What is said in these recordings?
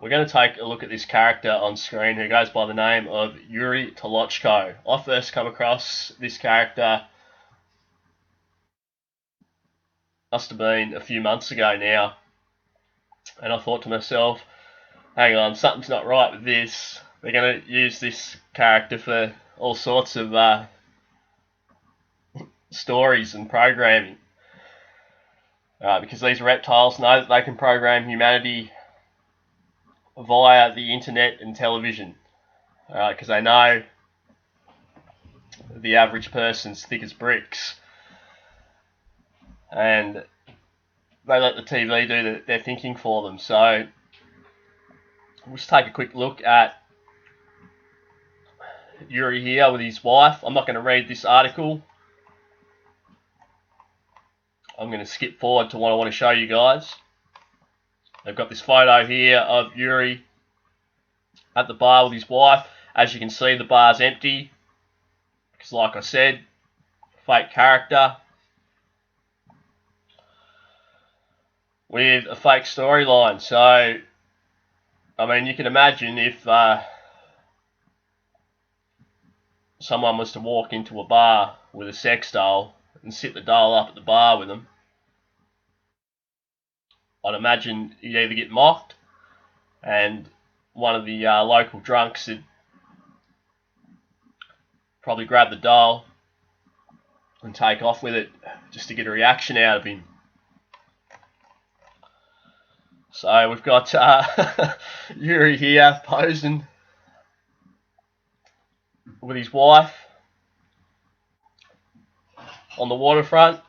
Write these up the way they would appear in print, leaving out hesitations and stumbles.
We're going to take a look at this character on screen who goes by the name of Ytsd. I first come across this character, must have been a few months ago now, and I thought to myself, hang on, something's not right with this. They're going to use this character for all sorts of stories and programming. Because these reptiles know that they can program humanity via the internet and television. Because they know the average person's thick as bricks. And they let the TV do their thinking for them. So we'll just take a quick look at Yuri here with his wife. I'm not going to read this article. I'm going to skip forward to what I want to show you guys. They've got this photo here of Yuri at the bar with his wife. As you can see, the bar's empty. Because like I said, fake character with a fake storyline. So, I mean, you can imagine if someone was to walk into a bar with a sex doll and sit the doll up at the bar with them, I'd imagine he'd either get mocked, and one of the local drunks would probably grab the doll and take off with it just to get a reaction out of him. So we've got Yuri here posing with his wife on the waterfront.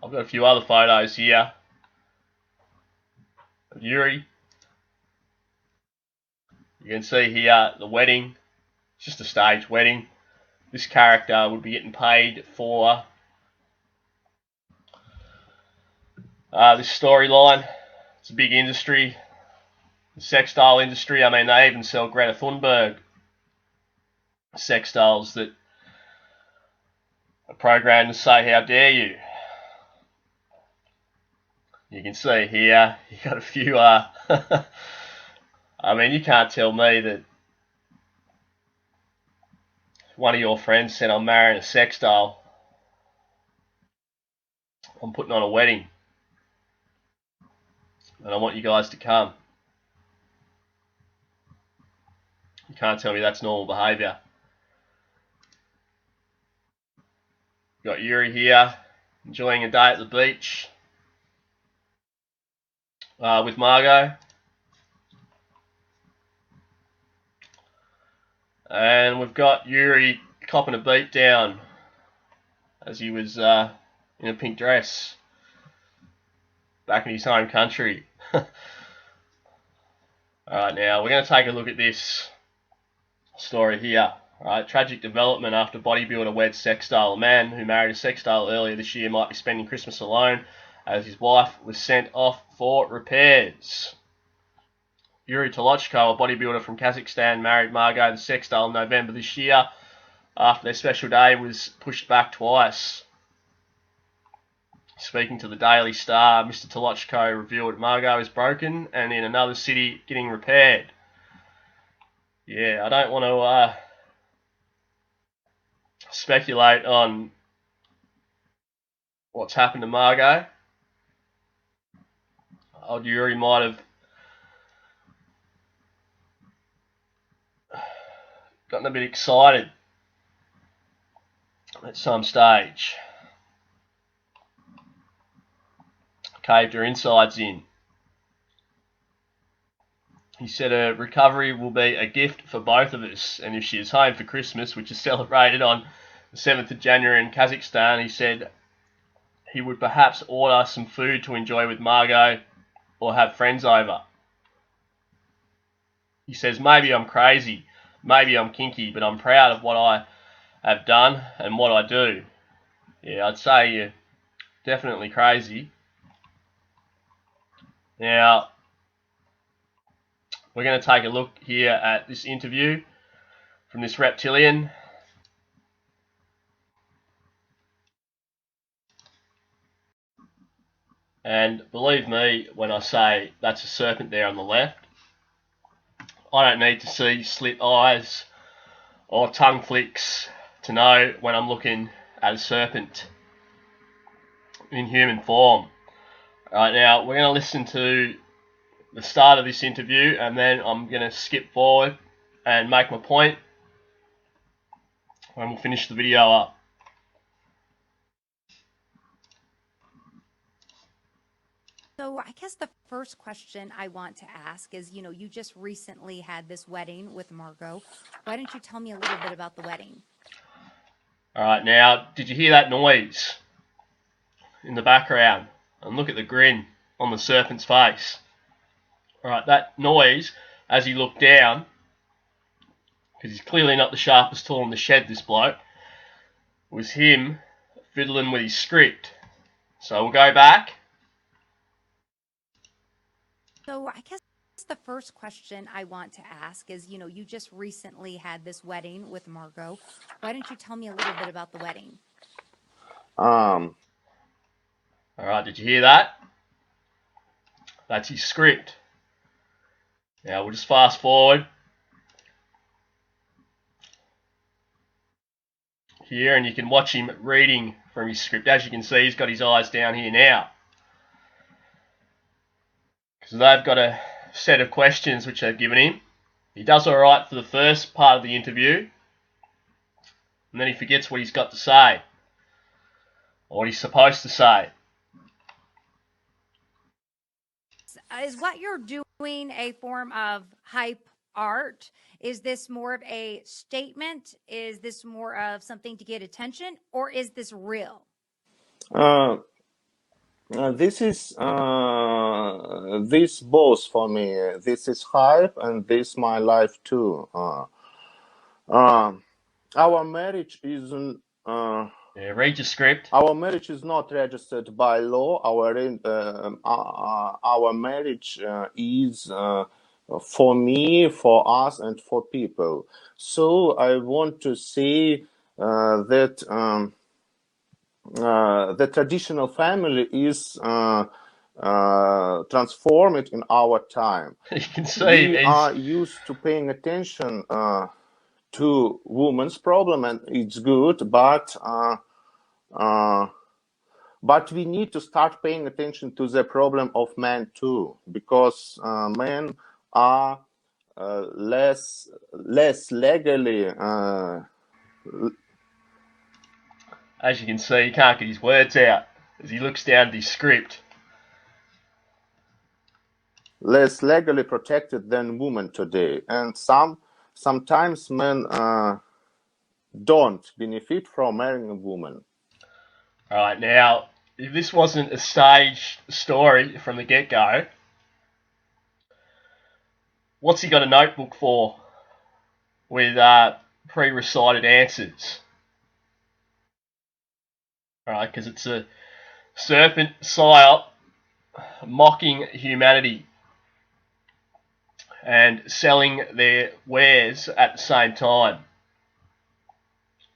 I've got a few other photos here of Yuri. You can see here the wedding. It's just a staged wedding. This character would be getting paid for this storyline. It's a big industry, the sex doll industry. I mean, they even sell Greta Thunberg sex dolls that are programmed to say, "How dare you?" You can see here, you got a few. I mean, you can't tell me that one of your friends said, "I'm marrying a sex doll. I'm putting on a wedding, and I want you guys to come." You can't tell me that's normal behaviour. Got Yuri here, enjoying a day at the beach with Margot. And we've got Yuri copping a beat down as he was in a pink dress back in his home country. Alright, now we're going to take a look at this story here. Alright, tragic development after bodybuilder weds sex doll. A man who married a sex doll earlier this year might be spending Christmas alone as his wife was sent off for repairs. Yuri Tolochko, a bodybuilder from Kazakhstan, married Margot the sex doll in November this year after their special day was pushed back twice. Speaking to the Daily Star, Mr. Tolochko revealed Margot is broken and in another city getting repaired. Yeah, I don't want to speculate on what's happened to Margot. Old Yuri might have gotten a bit excited at some stage. Caved her insides in. He said her recovery will be a gift for both of us, and if she is home for Christmas, which is celebrated on the 7th of January in Kazakhstan, he said he would perhaps order some food to enjoy with Margot or have friends over. He says, maybe I'm crazy, maybe I'm kinky, but I'm proud of what I have done and what I do. Yeah, I'd say you're definitely crazy. Now, we're going to take a look here at this interview from this reptilian. And believe me when I say that's a serpent there on the left. I don't need to see slit eyes or tongue flicks to know when I'm looking at a serpent in human form. Right, now we're going to listen to the start of this interview, and then I'm going to skip forward and make my point, and we'll finish the video up. So I guess the first question I want to ask is, you just recently had this wedding with Margot. Why don't you tell me a little bit about the wedding? All right, now, did you hear that noise in the background? And look at the grin on the serpent's face. All right, that noise, as he looked down, because he's clearly not the sharpest tool in the shed, this bloke, was him fiddling with his script. So we'll go back. So I guess the first question I want to ask is, you just recently had this wedding with Margot. Why don't you tell me a little bit about the wedding? All right, did you hear that? That's his script. Now we'll just fast forward here, and you can watch him reading from his script. As you can see, he's got his eyes down here now, because they've got a set of questions which they've given him. He does all right for the first part of the interview, and then he forgets what he's got to say, or what he's supposed to say. Is what you're doing a form of hype art? Is this more of a statement? Is this more of something to get attention? Or is this real? This is this both for me. This is hype and this my life too. Our marriage isn't. Yeah, read your script. Our marriage is not registered by law. Our marriage is for me, for us, and for people. So I want to say that. The traditional family is transformed in our time. You can see We are used to paying attention to women's problem, and it's good, but we need to start paying attention to the problem of men too, because men are less legally. As you can see, he can't get his words out as he looks down at his script. Less legally protected than women today, and sometimes men don't benefit from marrying a woman. All right, now, if this wasn't a staged story from the get-go, what's he got a notebook for with pre-recited answers? All right, because it's a serpent psyop mocking humanity and selling their wares at the same time.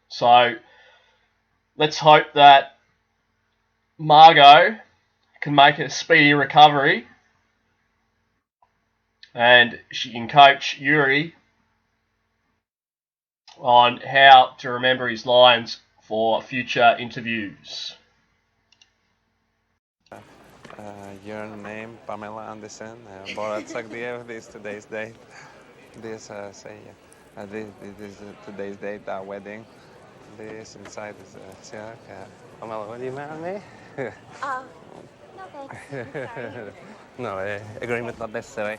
So let's hope that Margot can make a speedy recovery and she can coach Yuri on how to remember his lines for future interviews. Your name, Pamela Anderson, Boratsak Diev, this today's date. This this is today's date, our wedding. This inside is Siak. Pamela, what do you marry me? No thanks. Sorry. No, agreement not necessary.